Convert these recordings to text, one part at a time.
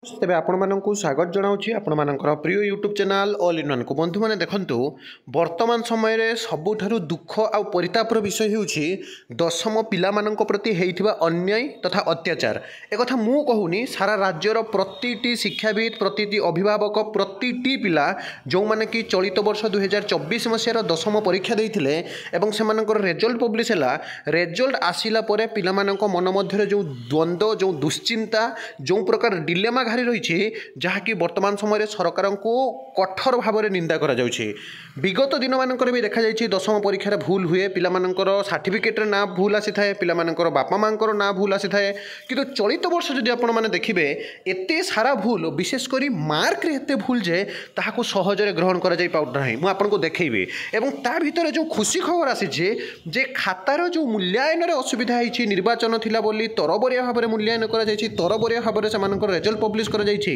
तेबे आपण मानकु स्वागत जनाऊँगी आपण मानकर प्रिय YouTube channel all in one को बंधु मैंने देखंतु वर्तमान समय रे सबुठारु दुख आउ परितापर विषय होउछि दशम पिला मानक प्रति हेइथिबा अन्याय तथा अत्याचार। एक कथा मु कहूनी सारा राज्यर प्रतिटी शिक्षाविद प्रतिटी अभिभावक प्रतिटी पिला जो माने कि चलित वर्ष 2024 मसीहार दशम परीक्षा देइथिले एवं सेमानकर रिजल्ट पब्लिश हैला। रिजल्ट आसिला परे पिला मानक मन मध्यरे जो द्वंद्व जो दुश्चिंता जो प्रकार डिलेमा घारी रही जहाँकि वर्तमान समय सरकार को कठोर भाव में निंदा करा जाउछि। विगत दिन मानकर भी देखा जाइछि दशम परीक्षार भूल हुए पिलामानकर सर्टिफिकेट ना भूल आसी थाए पिलामानकर बापा मांकर ना भूल आसी थाए किंतु चलित वर्ष जदि आपण माने देखिबे एते सारा भूल विशेषकर मार्क रे एते भूल जे ताहाको सहजरे ग्रहण करा जाई पाउड नाही। मु आपनको देखैबे एवं ता भितर जो खुशी खबर आसी जे खातार जो मूल्यांकन रे असुविधा हिछि निर्वाचन थिला बोली तरबरिया भाव में मूल्यांकन करा जाइछि तरबरिया भाव में सेमानकर रिजल्ट पब्लिश करा जाइछि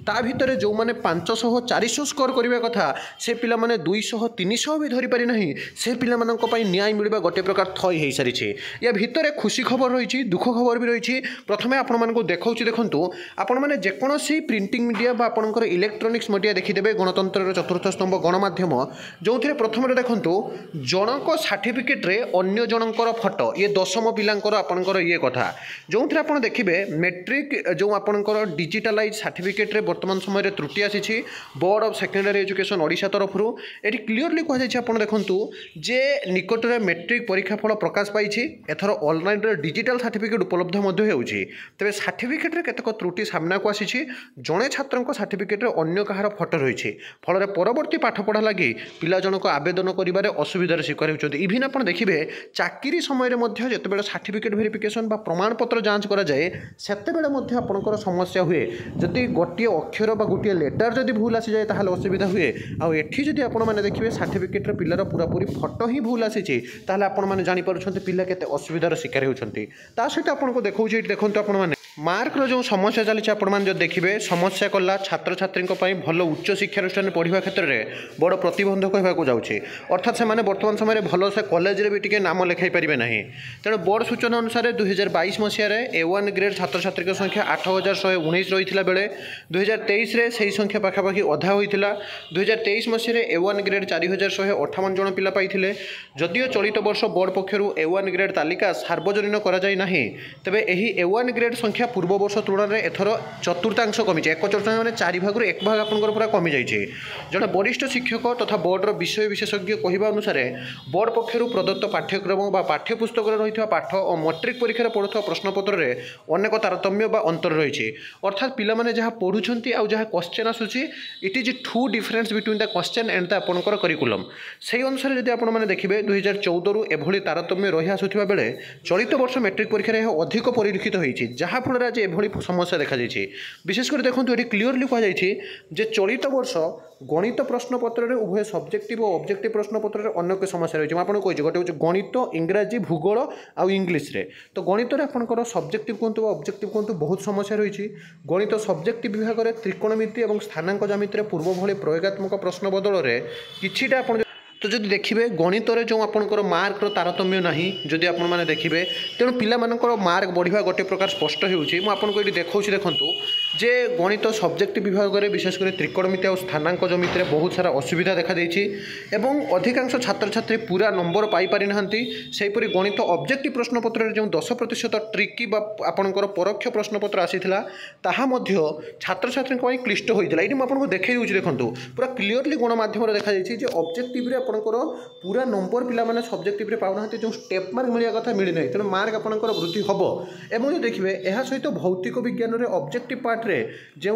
ता भितर जो माने 500 400 स्कोर करिबा कथा से पिला माने 200 300 भी धरि पारि नाही से पिला मानक पई न्याय मिलबा गोटे प्रकार थई हेइ सारिछि। या भितर खुशी खबर रहिछि दुख खबर भी रहिछि। प्रथमे आपण मानको देखाउछि देखंतु आपण माने जेकोनोसी प्रिंटिंग मीडिया बा आपणकर इलेक्ट्रोनिक्स मीडिया देखिदेबे गणतंत्र चतुर्थ स्तंभ गणमाध्यम जोथिरे प्रथमे देखंतु जनक सर्टिफिकेट रे अन्य जनकर फोटो ये दशम पिलांकर आपणकर ये कथा जोथिरे आपण देखिबे मैट्रिक जो आपणकर डिजिटलाइज सर्टिफिकेट रे वर्तमान समय त्रुटि आसी board of secondary education Odisha तरफ ये क्लीयरली कहुई आप देखूँ जे निकट में मैट्रिक परीक्षा फल प्रकाश पाई एथर ऑनलाइन डिजिटल सर्टिफिकेट उपलब्ध तेज सर्टिफिकेट रे केतक त्रुटि सामना को आसी जड़े छात्र सर्टिफिकेट रे अन्य कहार फोटो रही फल परवर्ती पाठ पढ़ा लगी पिला जनक आवेदन कर असुविधार शिकार होती। इभिन आप देखिए चाकरी समय जिते सर्टिफिकेट वेरिफिकेशन बा प्रमाणपत्र जांच कराए से आपंकर समस्या हुए जदि गोटे अक्षर बा गोटे लेटर जदि भूल आसी जाए ताहले असुविधा हुए आठी जदि आपण मैंने देखिए सर्टिफिकेट पिलार पूरा पूरी फोटो ही भूल आसी ताहले आपण मैंने जापर पिला केते असुविधार शिकार होती। सहित आपको देखा देखो आपण मैंने मार्क जो समस्या चली आपण जो देखिए समस्या कला छात्र छात्री भल उच्च शिक्षानुष्ठान पढ़ा क्षेत्र में बड़ प्रतिबंधक होगा जाऊँगी अर्थात से वर्तमान समय भल से कॉलेज रे भी टिके नाम लिखाई पारे ना तेणु बोर्ड सूचना अनुसार 2022 मसीह A1 ग्रेड छात्र छात्री संख्या 8119 रही बेले 2023 रे सही संख्या पाखापाखि अधा होता 2023 मसीह A1 ग्रेड 4158 जन पिला पाइथिले जदियो चलित वर्ष बोर्ड पक्षरु A1 ग्रेड तालिका सार्वजनीन करा जाय नाही तबे एही A1 ग्रेड संख्या पूर्व वर्ष तुलन में एथर चतुर्थांश कमी एक चतुर्थांश मैंने 4 भाग एक भाग आपंकर पूरा कमी जाइए। जड़े वरिष्ठ शिक्षक तथा बोर्डर विषय विशेषज्ञ कहवा अनुसार बोर्ड पक्षर प्रदत्त पाठ्यक्रम बा पाठ्यपुस्तक रही पाठ और मैट्रिक परीक्षा पढ़ुवा प्रश्नपत्र में अनेक तारतम्य बा अंतर रही अर्थात पिला माने जहाँ पढ़ुंट आउ जहाँ क्वेश्चन आसूसी it is to difference between the question and the आपंकर करिकुलम से अनुसार जब आपने देखिए 2014 रु एभली तारतम्य रही आसुवा बेले चलित वर्ष मैट्रिक परीक्षा अधिक परिलक्षित होती जहाँ फल आज एभली समस्या देखा विशेषकर देखो ये क्लीयरली कहुई चलित वर्ष गणित प्रश्नपत्र में उभय सब्जेक्टिव और ऑब्जेक्टिव प्रश्नपत्र में अनेक समस्या रही है। आपको कही गोटे हूँ गणित इंग्राजी भूगोल आउ इंग्लीश रे तो गणित में आपंकर सब्जेक्टिव कहतु ऑब्जेक्टिव कहतु बहुत समस्या रही गणित सब्जेक्टिव विभाग में त्रिकोणमिति और स्थानांक ज्यामिति पूर्व भली प्रयोगात्मक प्रश्न बदल में किछिटा तो जब देखिए गणित रे जो आपंकर मार्क तारतम्य ना जदि आपण मैंने देखिए तेणु पिला मार्क बढ़िया गोटे प्रकार स्पष्ट होती देखा देखूँ जे गणित सब्जेक्ट विभाग में विशेषकर त्रिकोणमिति और स्थानांक जमिति बहुत सारा असुविधा देखा एवं अधिकांश छात्र छात्री पूरा नंबर पाइपारि नाहांती सेहीपरि गणित ऑब्जेक्टिव प्रश्नपत्र जो 10% ट्रिकी आपंकर परोक्ष प्रश्नपत्र आसीथिला ताहा मध्य छात्र छात्री क्लिष्ट होता ये आपको देखा देखूँ पूरा क्लीयरली गणमाध्यम देखा ऑब्जेक्टिव आपंकर पूरा नंबर पिला माने सब्जेक्टिव रे पाउना जो स्टेप मार्क मिलिया कथा मिली ना तेणु मार्क आपंकर वृद्धि हम एवं जो देखिए यह सहित भौतिक विज्ञान रे ऑब्जेक्टिव पार्ट रे जो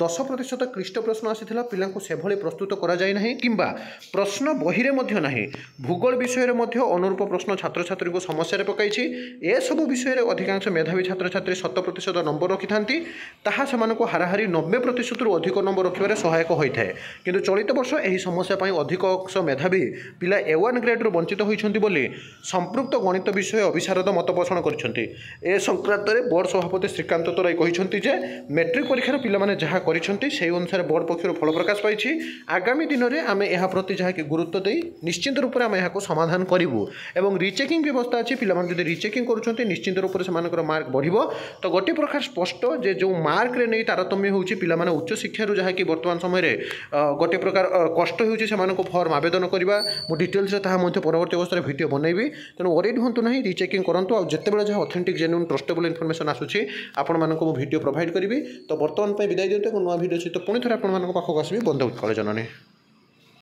10% क्लिष्ट प्रश्न आसीथिला पिला को सेभली प्रस्तुत करा जाय नाही किंबा प्रश्न बही रे मध्य नाही भूगोल विषय रे मध्य अनुरूप प्रश्न छात्र छात्री को समस्या रे पकाइछि ए सब विषय रे अधिकांश मेधावी छात्र छात्री 100% नंबर रखिथांती ताहा सेमानको हाराहारी 90% रु अधिक नंबर रखिबारे सहायक होइथाय किंतु चलित वर्ष एही समस्या पई अधिक अंश मेधावी पिला A1 ग्रेड रु वंचित होइछंती बोली संपृक्त गणित विषय अभिशारद मत पोषण करछंती ए संक्रांत रे बोर्ड सभापति श्रीकांत तराई कहिछंती जे मैट्रिक परीक्षार पिलामाने जहाँ करिसेंती सेही अनुसार बोर्ड पक्षर फल प्रकाश पाई। आगामी दिन में आम यह प्रति जहाँ कि गुरुत्व दे निश्चिंत रूप से आम यहाँ समाधान करूँ एवं रिचेकिंग व्यवस्था अच्छी पिलामाने जब रिचेकिंग करुँच निश्चिंत रूप से से मार्क बढ़िबो। तो गोटे प्रकार स्पष्ट जे जो मार्क रे नहीं तारतम्य होउची पिलामाने उच्च शिक्षारू जहाँ कि वर्तमान समय गोटे प्रकार कष्ट होउची सेमानको फॉर्म आवेदन करबा मु डिटेल्स ताहा मध्ये परवर्ती अवस्था वीडियो बनैबी। तेणु वरीड हुंतु नहीं रिचेकिंग करंतु आ जेतेबेले जहाँ ऑथेंटिक जेन्युइन ट्रस्टेबल इनफॉरमेशन आसुची आपण मानको मु वीडियो प्रोवाइड करिवि। तो वर्तमान पे विदाय दियंतु नुआ वीडियो सहित पुणी थोड़े आपण मानको पाखक आसबि। बंधु उत्कल जननी।